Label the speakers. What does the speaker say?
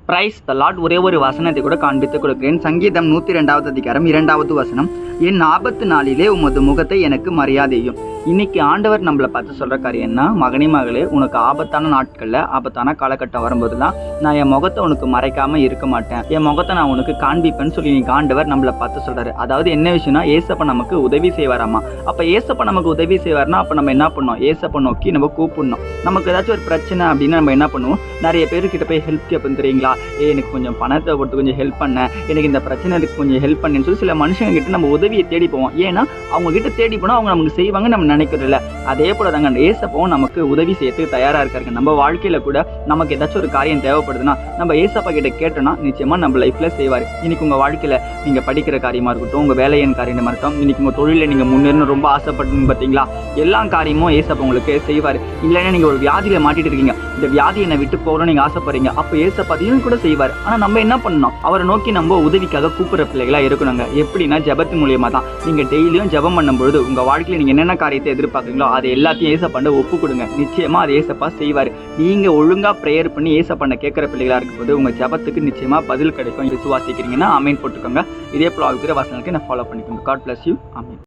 Speaker 1: Praise the Lord. ஒரே ஒரு வசனத்தை கூட காண்பித்துக் கொடுக்கிறேன். சங்கீதம் 102 அதிகாரம் 2வது வசனம். என் ஆபத்து நாளிலே உமது முகத்தை எனக்கு மரியாதையும். இன்னைக்கு ஆண்டவர் நம்மளை பார்த்து சொல்ற காரியம் என்ன? மகனே மகளே, உனக்கு ஆபத்தான நாட்கள்ல ஆபத்தான காலகட்டம் வரும்போது தான் நான் என் முகத்தை உனக்கு மறைக்காம இருக்க மாட்டேன், என் முகத்தை நான் உனக்கு காண்பிப்பேன்னு சொல்லி இன்னைக்கு ஆண்டவர் நம்மளை பார்த்து சொல்றாரு. அதாவது என்ன விஷயம்னா, ஏசப்பா நமக்கு உதவி செய்வாராமா. அப்ப ஏசப்பா நமக்கு உதவி செய்வார்னா அப்ப நம்ம என்ன பண்ணோம்? ஏசப்பா நோக்கி நம்ம கூப்பிடணும். நமக்கு ஏதாச்சும் ஒரு பிரச்சனை அப்படின்னா நம்ம என்ன பண்ணுவோம்? நிறைய பேருக்கிட்ட போய் ஹெல்ப் கேட்போம் தெரியுங்களா? எனக்கு கொஞ்சம் பணத்தை போட்டு கொஞ்சம் ஹெல்ப் பண்ண, எனக்கு இந்த பிரச்சனை இருக்கு கொஞ்சம் ஹெல்ப் பண்ணேன்னு சொல்லி சில மனுஷங்க கிட்ட நம்ம உதவியை தேடி போவோம். ஏன்னா அவங்க கிட்ட தேடி போனால் அவங்க நமக்கு செய்வாங்க நம்ம நினைக்கிறதில்ல. அதே போல தாங்க அந்த ஏசப்பாவும் நமக்கு உதவி செய்யறதுக்கு தயாரா இருக்காருங்க. நம்ம வாழ்க்கையில கூட நமக்கு ஏதாச்சும் ஒரு காரியம் தேவைப்படுதுன்னா நம்ம ஏசப்பா கிட்ட கேட்டோம்னா நிச்சயமா நம்ம லைஃப்ல செய்வாரு. இன்னைக்கு உங்க வாழ்க்கையில நீங்க படிக்கிற காரியமா இருக்கட்டும், உங்க வேலையின் காரியமா இருக்கட்டும், இன்னைக்கு உங்க தொழில நீங்க முன்னேறணும் ரொம்ப ஆசைப்பட்டு பார்த்தீங்களா, எல்லா காரியமும் ஏசப்பா உங்களுக்கு செய்வாரு. இல்லைன்னா நீங்க ஒரு வியாதியில மாட்டிட்டு இருக்கீங்க, இந்த வியாதியை என்னை விட்டு போகணும் நீங்க ஆசைப்படுறீங்க, அப்ப ஏசப்பா அதையும் கூட செய்வார். ஆனா நம்ம என்ன பண்ணணும்? அவரை நோக்கி நம்ம உதவிக்காக கூப்பிடுற பிள்ளைகளா இருக்கணுங்க. எப்படின்னா ஜெபத்து மூலியமா தான். நீங்க டெய்லியும் ஜெபம் பண்ணும்பொழுது உங்க வாழ்க்கையில நீங்க என்னென்ன காரியத்தை எதிர்பார்க்குறீங்களோ அதை எல்லாத்தையும் ஏசப்பாண்ட ஒப்பு கொடுங்க. நிச்சயமா அதை ஏசப்பா செய்வார். நீங்க ஒழுங்கா பிரேயர் பண்ணி ஏசப்பாண்ட கேட்கிற பிள்ளைகளா இருக்கும்போது உங்க ஜெபத்துக்கு நிச்சயமா பதில் கிடைக்கும். விசுவாசிக்கிறீங்கன்னா ஆமேன் போட்டுக்கோங்க. இதே போல வசனத்துக்கு நான் ஃபாலோ பண்ணிக்கோங்க. God bless you. ஆமேன்.